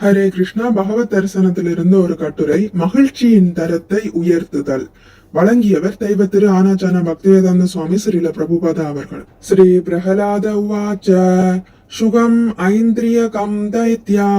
ஹரே கிருஷ்ணா. பகவத் தரிசனத்திலிருந்து ஒரு கட்டுரை, மகிழ்ச்சியின் தரத்தை உயர்த்துதல். வழங்கியவர் தெய்வ திரு ஆனாச்சான பக்திவேதாந்த சுவாமி ஸ்ரீல பிரபுபாதா அவர்கள். ஸ்ரீ பிரகலாத உவாச்ச சுகம் ஐந்திரியகம் தைத்யா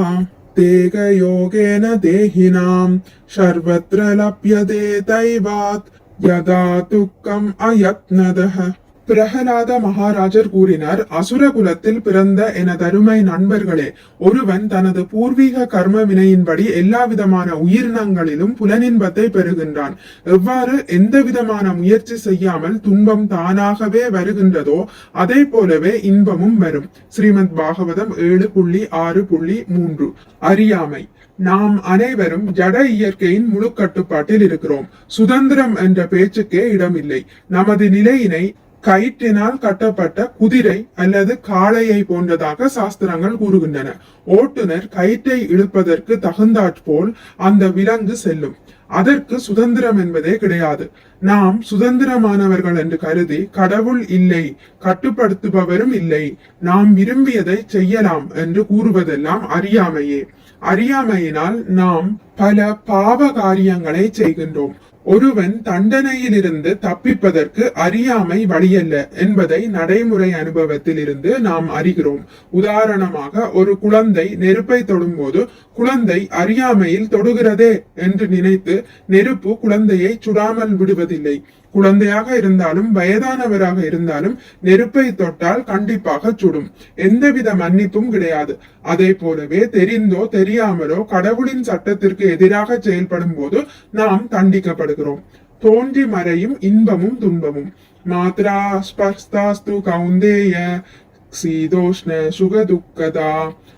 தேக யோகேன தேஹினாம் சர்வத்ர லப்யதே தைவாத் யதா துக்கம் அயத்னதஹ. பிரகலாத மகாராஜர் கூறினார், அசுரகுலத்தில் பிறந்த எனதருமை நண்பர்களே, ஒருவன் தனது பூர்வீக கர்ம வினையின்படி எல்லா விதமான உயிரினங்களிலும் புலனின்பத்தை பெறுகின்றான். எவ்வாறு எந்த விதமான முயற்சி செய்யாமல் துன்பம் தானாகவே வருகின்றதோ அதே போலவே இன்பமும் வரும். ஸ்ரீமத் பாகவதம் 7.6.3. அறியாமை. நாம் அனைவரும் ஜட இயற்கையின் முழு கட்டுப்பாட்டில் இருக்கிறோம். சுதந்திரம் என்ற பேச்சுக்கே இடமில்லை. நமது நிலையினை கயிற்றினால் கட்டப்பட்ட குதிரை அல்லது காளையை போன்றதாக சாஸ்திரங்கள் கூறுகின்றன. ஓட்டுநர் கயிற்றை இழுப்பதற்கு தகுந்தாற்போல் அந்த விலங்கு செல்லும். அதற்கு சுதந்திரம் என்பதே கிடையாது. நாம் சுதந்திரமானவர்கள் என்று கருதி கடவுள் இல்லை, கட்டுப்படுத்துபவரும் இல்லை, நாம் விரும்பியதை செய்யலாம் என்று கூறுவதெல்லாம் அறியாமையே. அறியாமையினால் நாம் பல பாவ காரியங்களை செய்கின்றோம். ஒருவன் தண்டனையிலிருந்து தப்பிப்பதற்கு அறியாமை வழியல்ல என்பதை நடைமுறை அனுபவத்தில் இருந்து நாம் அறிகிறோம். உதாரணமாக, ஒரு குழந்தை நெருப்பை தொடும்போது குழந்தை அறியாமையில் தொடுகிறதே என்று நினைத்து நெருப்பு குழந்தையை சுடாமல் விடுவதில்லை. குழந்தையாக இருந்தாலும் வயதானவராக இருந்தாலும் நெருப்பை தொட்டால் கண்டிப்பாக சுடும். எந்தவித மன்னிப்பும் கிடையாது. அதே போலவே தெரிந்தோ தெரியாமலோ கடவுளின் சட்டத்திற்கு எதிராக செயல்படும் போது நாம் தண்டிக்கப்படுகிறோம். தோன்றி மறையும் இன்பமும் துன்பமும். மாத்ரா ஸ்பர்ஸ்தாஸ்து கௌந்தேய சீதோஷ்ண சுகதுக்கதா.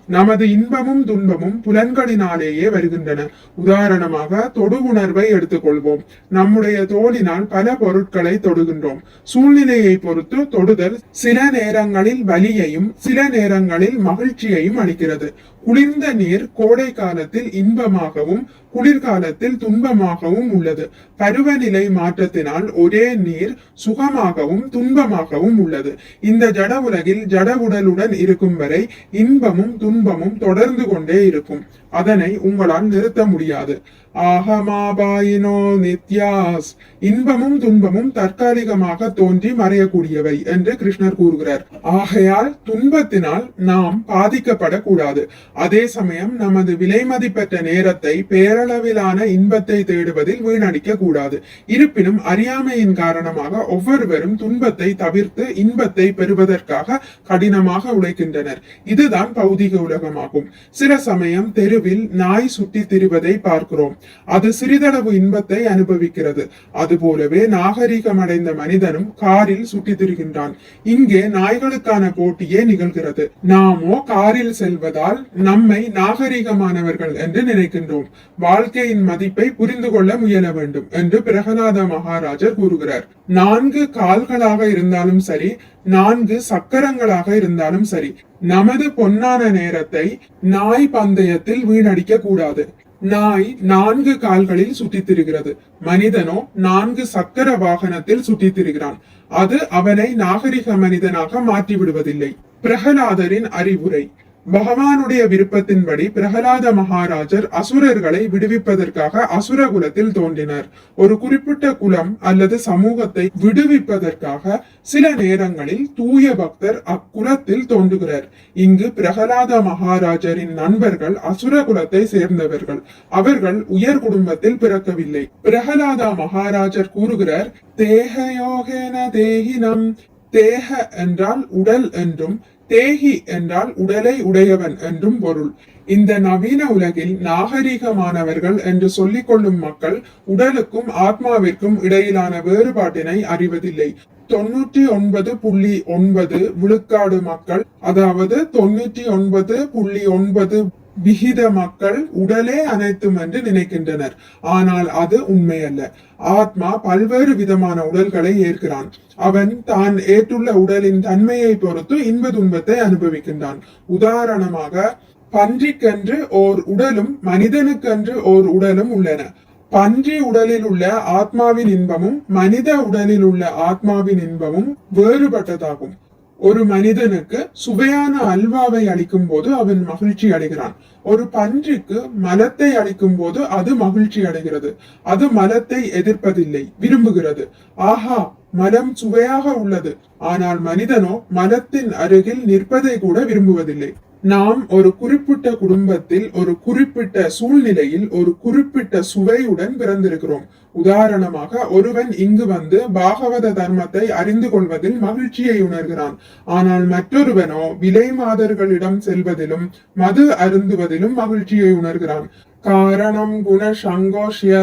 நமது இன்பமும் துன்பமும் புலன்களினாலேயே வருகின்றன. உதாரணமாக, தொடு உணர்வை எடுத்துக்கொள்வோம். நம்முடைய தோலினால் பல பொருட்களை தொடுகின்றோம். சூழ்நிலையை பொறுத்து தொடுதல் சில நேரங்களில் வலியையும் சில நேரங்களில் மகிழ்ச்சியையும் அளிக்கிறது. குளிர்ந்த நீர் கோடை காலத்தில் இன்பமாகவும் குளிர்காலத்தில் துன்பமாகவும் உள்ளது. பருவநிலை மாற்றத்தினால் ஒரே நீர் சுகமாகவும் துன்பமாகவும் உள்ளது. இந்த ஜட உலகில் ஜட உடலுடன் இருக்கும் வரை இன்பமும் துன்பமும் தொடர்ந்து கொண்டே இருக்கும். அதனை உங்களால் நிறுத்த முடியாது. ஆகமாபாயினோ நித்யாஸ். இன்பமும் துன்பமும் தற்காலிகமாக தோன்றி மறையக்கூடியவை என்று கிருஷ்ணர் கூறுகிறார். ஆகையால் துன்பத்தினால் நாம் பாதிக்கப்படக்கூடாது. அதே சமயம் நமது விலை மதிப்பற்ற நேரத்தை பேரளவிலான இன்பத்தை தேடுவதில் வீணடிக்க கூடாது. இருப்பினும் அறியாமையின் காரணமாக ஒவ்வொருவரும் துன்பத்தை தவிர்த்து இன்பத்தை பெறுவதற்காக கடினமாக உழைக்கின்றனர். இதுதான் பௌதிக உலகமாகும். சில சமயம் தெருவில் நாய் சுட்டி திரிவதை பார்க்கிறோம். அது சிறிதளவு இன்பத்தை அனுபவிக்கிறது. அதுபோலவே நாகரிகம் அடைந்த மனிதனும் காரில் சுட்டி திரிகின்றான். இங்கே நாய்களுக்கான போட்டியே நிகழ்கிறது. நாமோ காரில் செல்வதால் நம்மை நாகரிகமானவர்கள் என்று நினைக்கின்றோம். வாழ்க்கையின் மதிப்பை புரிந்து கொள்ள முயல வேண்டும் என்று பிரகலாத மகாராஜர் கூறுகிறார். 4 கால்களாக இருந்தாலும் சரி, 4 சக்கரங்களாக இருந்தாலும் சரி, நமது பொன்னான நேரத்தை நாய் பந்தயத்தில் வீணடிக்க கூடாது. நாய் 4 கால்களில் சுற்றித் திரிகிறது. மனிதனோ 4 சக்கர வாகனத்தில் சுற்றித் திரிகிறான். அது அவனை நாகரிக மனிதனாக மாற்றிவிடுவதில்லை. பிரகலாதரின் அறிவுரை. பகவானுடைய விருப்பத்தின்படி பிரகலாத மகாராஜர் அசுரர்களை விடுவிப்பதற்காக அசுர குலத்தில் தோன்றினார். ஒரு குறிப்பிட்ட குலம் அல்லது சமூகத்தை விடுவிப்பதற்காக சில நேரங்களில் தூய பக்தர் அக்குலத்தில் தோன்றுகிறார். இங்கு பிரகலாத மகாராஜரின் நண்பர்கள் அசுர குலத்தை சேர்ந்தவர்கள். அவர்கள் உயர் குடும்பத்தில் பிறக்கவில்லை. பிரகலாத மகாராஜர் கூறுகிறார், தேகயோகேன தேகினம். தேக என்றால் உடல் என்றும் தேகி என்றால் உடலை உடையவன் என்றும் பொருள். இந்த நவீன உலகில் நாகரிகமானவர்கள் என்று சொல்லிக் கொள்ளும் மக்கள் உடலுக்கும் ஆத்மாவிற்கும் இடையிலான வேறுபாட்டினை அறிவதில்லை. 99.9 விழுக்காடு மக்கள், அதாவது 99.9 விகித மக்கள் உடலே அனைத்தும் என்று நினைக்கின்றனர். ஆனால் அது உண்மையல்ல. ஆத்மா பல்வேறு விதமான உடல்களை ஏற்கிறான். அவன் தான் ஏற்றுள்ள உடலின் தன்மையை பொறுத்து இன்ப துன்பத்தை அனுபவிக்கின்றான். உதாரணமாக, பன்றிக்கென்று ஓர் உடலும் மனிதனுக்கென்று ஓர் உடலும் உள்ளன. பன்றி உடலில் உள்ள ஆத்மாவின் இன்பமும் மனித உடலில் உள்ள ஆத்மாவின் இன்பமும் வேறுபட்டதாகும். ஒரு மனிதனுக்கு சுவையான அல்வாவை அளிக்கும் போது அவன் மகிழ்ச்சி அடைகிறான். ஒரு பன்றிக்கு மலத்தை அளிக்கும் போது அது மகிழ்ச்சி அடைகிறது. அது மலத்தை எதிர்ப்பதில்லை, விரும்புகிறது. ஆஹா, மலம் சுவையாக உள்ளது. ஆனால் மனிதனோ மலத்தின் அருகில் நிற்பதை கூட விரும்புவதில்லை. நாம் ஒரு குறிப்பிட்ட குடும்பத்தில், ஒரு குறிப்பிட்ட சூழ்நிலையில், ஒரு குறிப்பிட்ட சுவையுடன் பிறந்திருக்கிறோம். உதாரணமாக, ஒருவன் இங்கு வந்து பாகவத தர்மத்தை அறிந்து கொள்வதில் மகிழ்ச்சியை உணர்கிறான். ஆனால் மற்றொருவனோ விலை மாதர்களிடம் செல்வதிலும் மது அருந்துவதிலும் மகிழ்ச்சியை உணர்கிறான். காரணம் குண சங்கோஷ்ய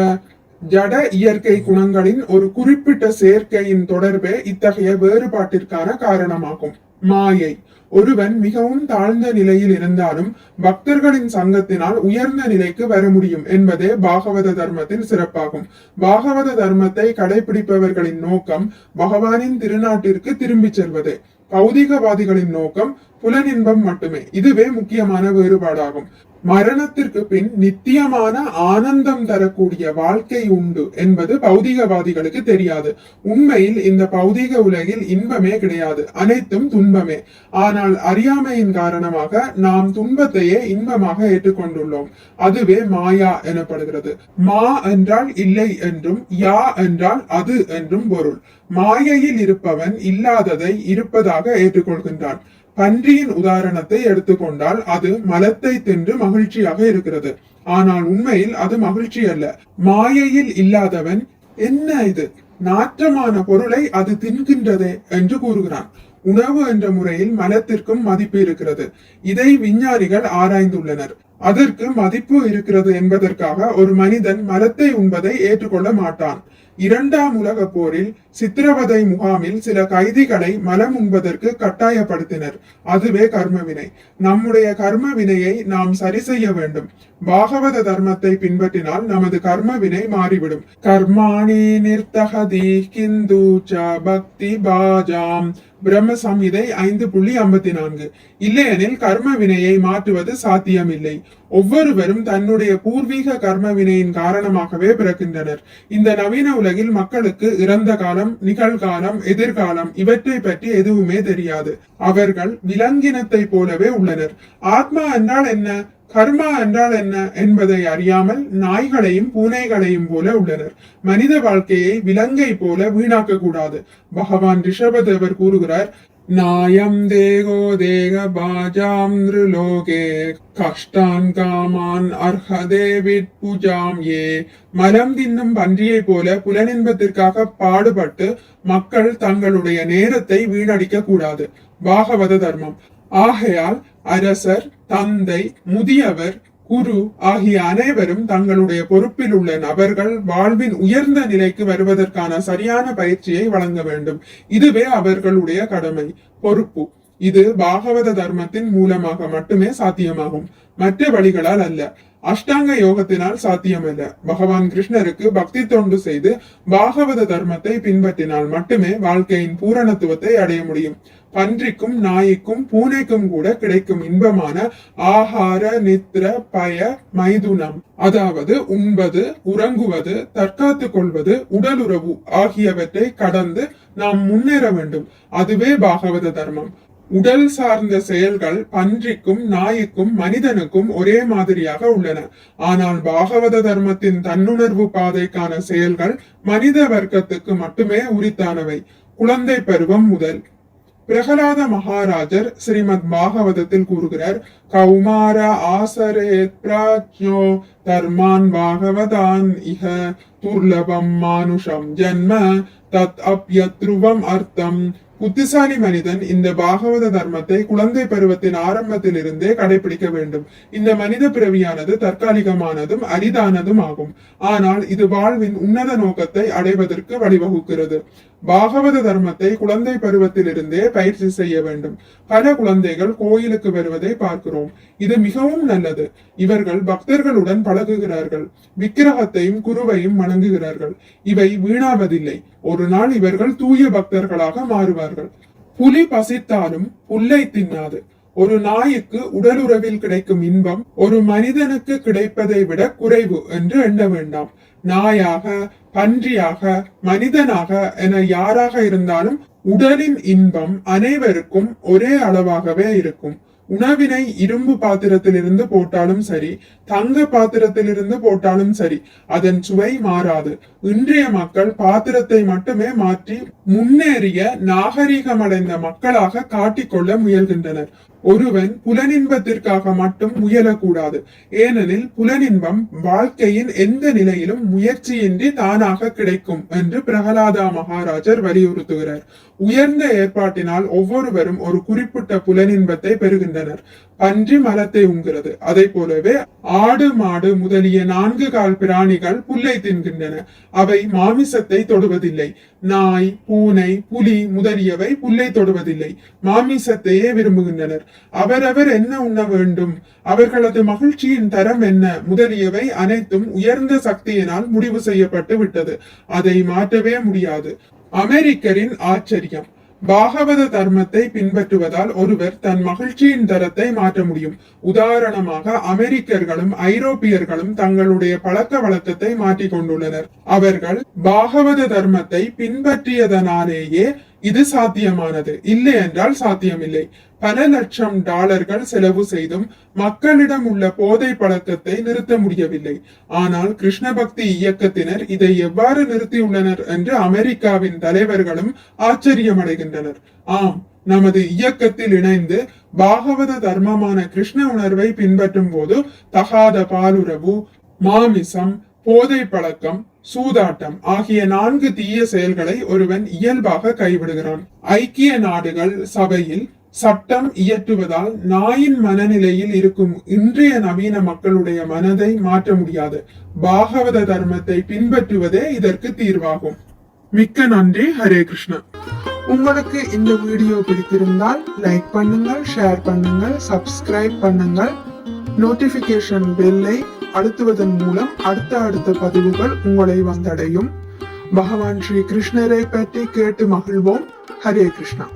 ஜட இயற்கை குணங்களின் ஒரு குறிப்பிட்ட சேர்க்கையின் தொடர்பே இத்தகைய வேறுபாட்டிற்கான காரணமாகும். மாயை. ஒருவன் மிகவும் தாழ்ந்த நிலையில் இருந்தாலும் பக்தர்களின் சங்கத்தினால் உயர்ந்த நிலைக்கு வர முடியும் என்பதே பாகவத தர்மத்தின் சிறப்பாகும். பாகவத தர்மத்தை கடைபிடிப்பவர்களின் நோக்கம் பகவானின் திருநாட்டிற்கு திரும்பி செல்வதே. பௌதிகவாதிகளின் நோக்கம் புலனின்பம் மட்டுமே. இதுவே முக்கியமான வேறுபாடாகும். மரணத்திற்கு பின் நித்தியமான ஆனந்தம் தரக்கூடிய வாழ்க்கை உண்டு என்பது பௌதிகவாதிகளுக்கு தெரியாது. உண்மையில் இந்த பௌதிக உலகில் இன்பமே கிடையாது, அனைத்தும் துன்பமே. ஆனால் அறியாமையின் காரணமாக நாம் துன்பத்தையே இன்பமாக ஏற்றுக்கொண்டுள்ளோம். அதுவே மாயா எனப்படுகிறது. மா என்றால் இல்லை என்றும், யா என்றால் அது என்றும் பொருள். மாயையில் இருப்பவன் இல்லாததை இருப்பதாக ஏற்றுக்கொள்கின்றான். பன்றியின் உதாரணத்தை எடுத்துக்கொண்டால் அது மலத்தை தின்று மகிழ்ச்சியாக இருக்கிறது. ஆனால் உண்மையில் அது மகிழ்ச்சி அல்ல. மாயையில் இல்லாதவன் என்ன இது, நாற்றமான பொருளை அது தின்கின்றதே என்று கூறுகிறான். உணவு என்ற முறையில் மலத்திற்கும் மதிப்பு இருக்கிறது. இதை விஞ்ஞானிகள் ஆராய்ந்துள்ளனர். அதற்கு மதிப்பு இருக்கிறது என்பதற்காக ஒரு மனிதன் மலத்தை உண்பதை ஏற்றுக்கொள்ள மாட்டான். இரண்டாம் உலக போரில் சித்திரவதை முகாமில் சில கைதிகளை மலம் உண்பதற்கு கட்டாயப்படுத்தினர். அதுவே கர்மவினை. நம்முடைய கர்ம வினையை நாம் சரி செய்ய வேண்டும். பாகவத தர்மத்தை பின்பற்றினால் நமது கர்ம வினை மாறிவிடும். கர்மாணி நிர்த்தகதி கிந்து ச பக்தி பாஜாம். பிரம்ம சம்ஹிதை 5.54. இல்லையெனில் கர்ம வினையை மாற்றுவது சாத்தியமில்லை. ஒவ்வொருவரும் தன்னுடைய பூர்வீக கர்ம வினையின் காரணமாகவே பிறக்கின்றனர். இந்த நவீன உலகில் மக்களுக்கு இறந்த காலம், நிகழ்காலம், எதிர்காலம் இவற்றை பற்றி எதுவுமே தெரியாது. அவர்கள் விலங்கினத்தை போலவே உள்ளனர். ஆத்மா என்றால் என்ன, கர்மா என்றால் என்ன என்பதை அறியாமல் நாய்களையும் பூனைகளையும் போல உள்ளனர். மனித வாழ்க்கையை விலங்கை போல வீணாக்க கூடாது. பகவான் ரிஷபதேவர் கூறுகிறார், நாயம் தேகோ தேக பாஜாம் லோகே கஷ்டான் காமான் அர்ஹதே விட்புஜாம் ஏ. மலம் தின்னும் பன்றியை போல புலனின்பத்திற்காக பாடுபட்டு மக்கள் தங்களுடைய நேரத்தை வீணடிக்க கூடாது. பாகவத தர்மம். ஆகையால் அரசர், தந்தை, முதியவர், குரு ஆகிய அனைவரும் தங்களுடைய பொறுப்பில் உள்ள நபர்கள் வாழ்வின் உயர்ந்த நிலைக்கு வருவதற்கான சரியான பயிற்சியை வழங்க வேண்டும். இதுவே அவர்களுடைய கடமை, பொறுப்பு. இது பாகவத தர்மத்தின் மூலமாக மட்டுமே சாத்தியமாகும், மற்ற வழிகளால் அல்ல. அஷ்டாங்க யோகத்தினால் சாத்தியமல்ல. பகவான் கிருஷ்ணருக்கு பக்தி தொண்டு செய்து பாகவத தர்மத்தை பின்பற்றினால் மட்டுமே வாழ்க்கையின் பூரணத்துவத்தை அடைய முடியும். பன்றிக்கும் நாய்க்கும் பூனைக்கும் கூட கிடைக்கும் இன்பமான ஆகார நித்ர பய மைதுனம், அதாவது உண்பது, உறங்குவது, தற்காத்து கொள்வது, உடலுறவு ஆகியவற்றை கடந்து நாம் முன்னேற வேண்டும். அதுவே பாகவத தர்மம். உடல் சார்ந்த செயல்கள் பன்றிக்கும் நாய்க்கும் மனிதனுக்கும் ஒரே மாதிரியாக உள்ளன. ஆனால் பாகவத தர்மத்தின் தன்னுணர்வு பாதைக்கான செயல்கள் மனித வர்க்கத்துக்கு மட்டுமே உரித்தானவை. குழந்தை பருவம் முதல். பிரகலாத மகாராஜர் ஸ்ரீமத் பாகவதத்தில் கூறுகிறார், கௌமார ஆசரேத் பிராஜ்ஞோ தர்மான் பாகவதான் இஹ துர்லபம் மானுஷம் ஜன்ம தத் அப்யத்ருவம் அர்த்தம். புத்திசாலி மனிதன் இந்த பாகவத தர்மத்தை குழந்தை பருவத்தின் ஆரம்பத்தில் இருந்தே கடைபிடிக்க வேண்டும். இந்த மனித பிறவியானது தற்காலிகமானதும் அரிதானதும் ஆகும். ஆனால் இது வாழ்வின் உன்னத நோக்கத்தை அடைவதற்கு வழிவகுக்கிறது. பாகவத தர்மத்தை குழந்தை பருவத்தில் இருந்தே பயிற்சி செய்ய வேண்டும். பல குழந்தைகள் கோயிலுக்கு வருவதை பார்க்கிறோம். இது மிகவும் நல்லது. இவர்கள் பக்தர்களுடன் பழகுகிறார்கள், விக்கிரகத்தையும் குருவையும் வணங்குகிறார்கள். இவை வீணாவதில்லை. ஒரு நாள் இவர்கள் தூய பக்தர்களாக மாறுவார்கள். புலி பசித்தாலும் புல்லை தின்னாது. ஒரு நாய்க்கு உடலுறவில் கிடைக்கும் இன்பம் ஒரு மனிதனுக்கு கிடைப்பதை விட குறைவு என்று எண்ண வேண்டாம். நாயாக, பன்றியாக, மனிதனாக என யாராக இருந்தாலும் உடலின் இன்பம் அனைவருக்கும் ஒரே அளவாகவே இருக்கும். உணவினை இரும்பு பாத்திரத்திலிருந்து போட்டாலும் சரி, தங்க பாத்திரத்திலிருந்து போட்டாலும் சரி, அதன் சுவை மாறாது. இன்றைய மக்கள் பாத்திரத்தை மட்டுமே மாற்றி முன்னேறிய நாகரீகமடைந்த மக்களாக காட்டிக்கொள்ள முயல்கின்றனர். ஒருவன் புலனின்பத்திற்காக மட்டும் முயலக்கூடாது. ஏனெனில் புலனின்பம் வாழ்க்கையின் எந்த நிலையிலும் முயற்சியின்றி தானாக கிடைக்கும் என்று பிரகலாதா மகாராஜர் வலியுறுத்துகிறார். உயர்ந்த ஏற்பாட்டினால் ஒவ்வொருவரும் ஒரு குறிப்பிட்ட புலனின்பத்தை பெறுகின்றனர். பன்றி மரத்தை உண்கிறது. அதை போலவே ஆடு, மாடு முதலிய 4 கால் பிராணிகள் புல்லை தின்கின்றன. அவை மாமிசத்தை தொடுவதில்லை. நாய், பூனை, புலி முதலியவை புல்லை தொடுவதில்லை. மாமிசத்தையே விரும்புகின்றனர். அவரவர் என்ன உண்ண வேண்டும், அவர்களது மகிழ்ச்சியின் தரம் என்ன முதலியவை அனைத்தும் உயர்ந்த சக்தியினால் முடிவு செய்யப்பட்டு விட்டது. அதை மாற்றவே முடியாது. அமெரிக்கரின் ஆச்சரியம். பாகவத தர்மத்தை பின்பற்றுவதால் ஒருவர் தன் மகிழ்ச்சியின் தரத்தை மாற்ற முடியும். உதாரணமாக அமெரிக்கர்களும் ஐரோப்பியர்களும் தங்களுடைய பழக்க வழக்கத்தை மாற்றிக் கொண்டுள்ளனர். அவர்கள் பாகவத தர்மத்தை பின்பற்றியதனாலேயே இது சாத்தியமானது. இல்லை என்றால் சாத்தியமில்லை. பல லட்சம் டாலர்கள் செலவு செய்தும் மக்களிடம் உள்ள போதை பழக்கத்தை நிறுத்த முடியவில்லை. ஆனால் கிருஷ்ண பக்தி இயக்கத்தினர் இதை எவ்வாறு நிறுத்தியுள்ளனர் என்று அமெரிக்காவின் தலைவர்களும் ஆச்சரியமடைகின்றனர். ஆம், நமது இயக்கத்தில் இணைந்து பாகவத தர்மமான கிருஷ்ண உணர்வை பின்பற்றும் போது தகாத பாலுறவு, மாமிசம், போதை பழக்கம், சூதாட்டம் ஆகிய 4 தீய செயல்களை ஒருவன் இயல்பாக கைவிடுகிறான். ஐக்கிய நாடுகள் சபையில் சட்டம் இயற்றுவதால் நாயின் மனநிலையில் இருக்கும் இன்றைய நவீன மக்களுடைய மனதை மாற்ற முடியாது. பாகவத தர்மத்தை பின்பற்றுவதே இதற்கு தீர்வாகும். மிக்க நன்றி. ஹரே கிருஷ்ணா. உங்களுக்கு இந்த வீடியோ பிடித்திருந்தால் லைக் பண்ணுங்கள், ஷேர் பண்ணுங்கள், சப்ஸ்கிரைப் பண்ணுங்கள். நோட்டிபிகேஷன் பெல்லை அழுத்துவதன் மூலம் அடுத்த பதிவுகள் உங்களை வந்தடையும். பகவான் ஸ்ரீ கிருஷ்ணரை பற்றி கேட்டு மகிழ்வோம். ஹரே கிருஷ்ணா.